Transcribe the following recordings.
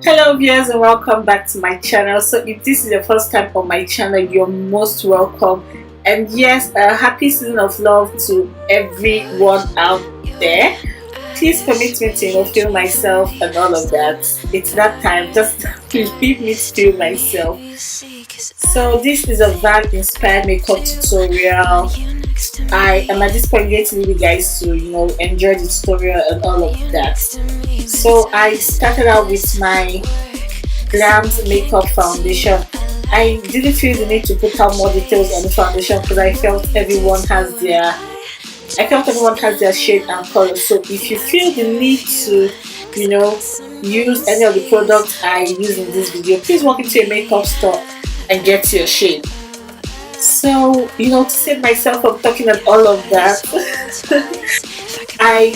Hello viewers and welcome back to my channel. So if this is your first time on my channel, you're most welcome. And yes, a happy season of love to everyone out there. Please permit me to feel myself and all of that. It's that time, just leave me to feel myself. So this is a van inspired makeup tutorial. I am at this point going to leave you guys to enjoy the tutorial and all of that. So I started out with my Glam's makeup foundation. I didn't feel the need to put out more details on the foundation because I felt everyone has their shade and color. So if you feel the need to use any of the products I use in this video, please walk into a makeup store and get your shade. So to save myself from talking and all of that, I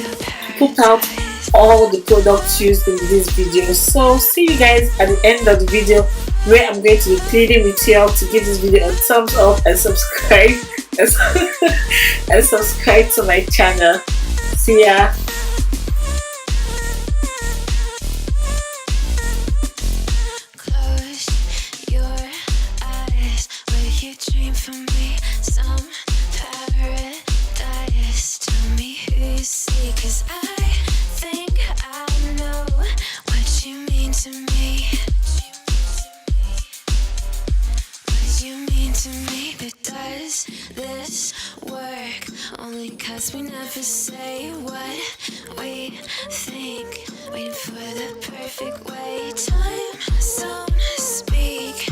put out all the products used in this video. So see you guys at the end of the video, where I'm going to be pleading with you all to give this video a thumbs up and subscribe and subscribe to my channel. See ya. This work only cause we never say what we think, waiting for the perfect way. Time zone speak,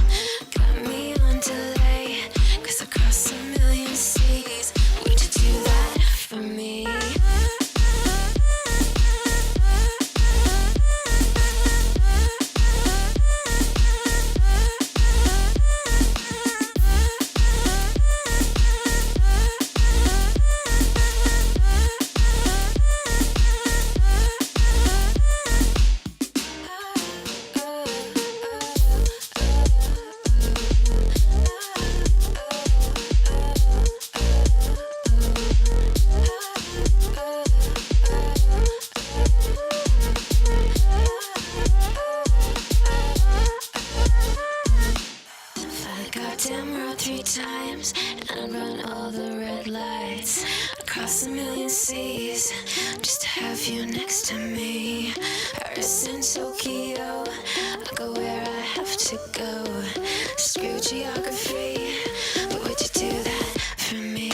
got me on delay, cause across a million seas, would you do that for me? Goddamn world 3 times, and I run all the red lights across a million seas just to have you next to me. Paris and Tokyo, I go where I have to go. Screw geography, but would you do that for me?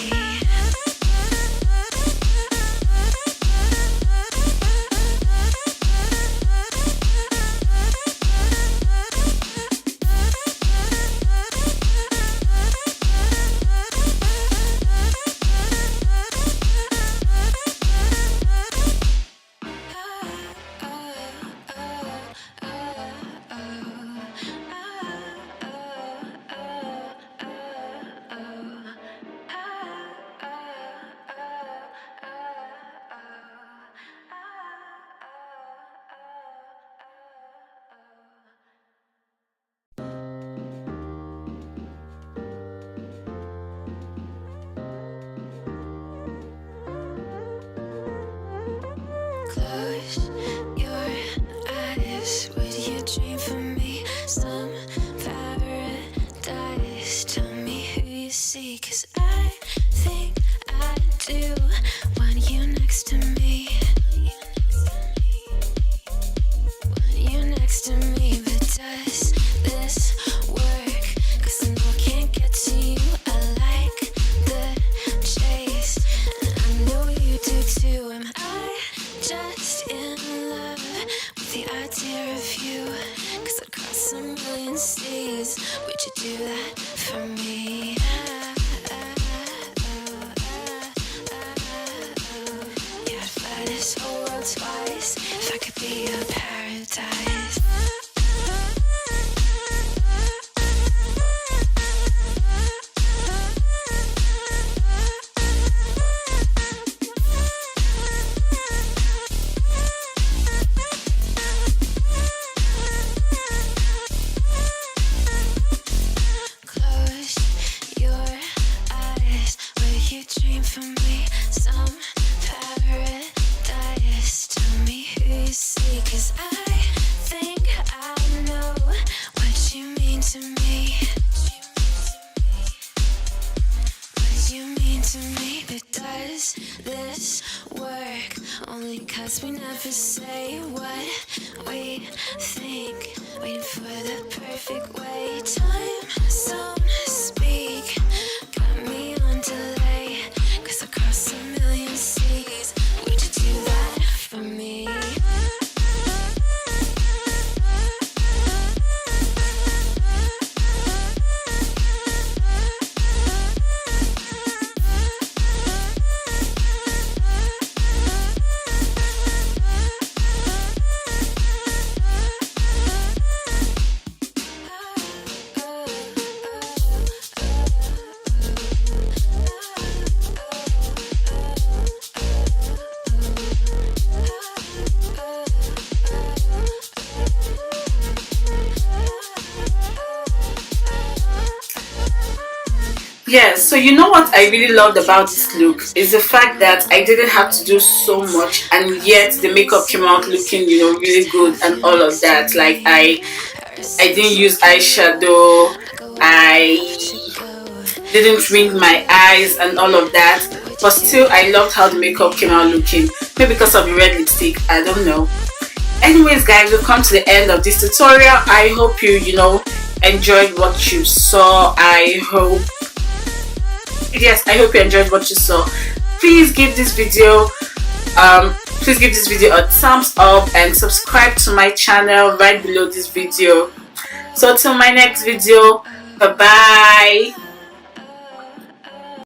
Close your eyes, would you dream for me some paradise? Tell me who you see, cause I think I do want you next to me. Want you next to me, but does this work? Cause I know I can't get to you, I like the chase, and I know you do too. Am I just in love with the idea of you? Cause across a million seas, would you do that for me? Yeah, I'd fly this whole world twice if I could be your paradise. Some paradise. Tell me who you see, cause I think Cause we never say what we think, waiting for the perfect way. Time zone speak, got me on delay. Cause across a million seas, would you do that for me? Yes, so you know what I really loved about this look is the fact that I didn't have to do so much, and yet the makeup came out looking, you know, really good and all of that. Like I didn't use eyeshadow, I didn't ring my eyes and all of that, but still I loved how the makeup came out looking. Maybe because of the red lipstick, I don't know. Anyways guys, we've come to the end of this tutorial. I hope you enjoyed what you saw. I hope you enjoyed what you saw. Please give this video a thumbs up and subscribe to my channel right below this video. So till my next video, bye bye.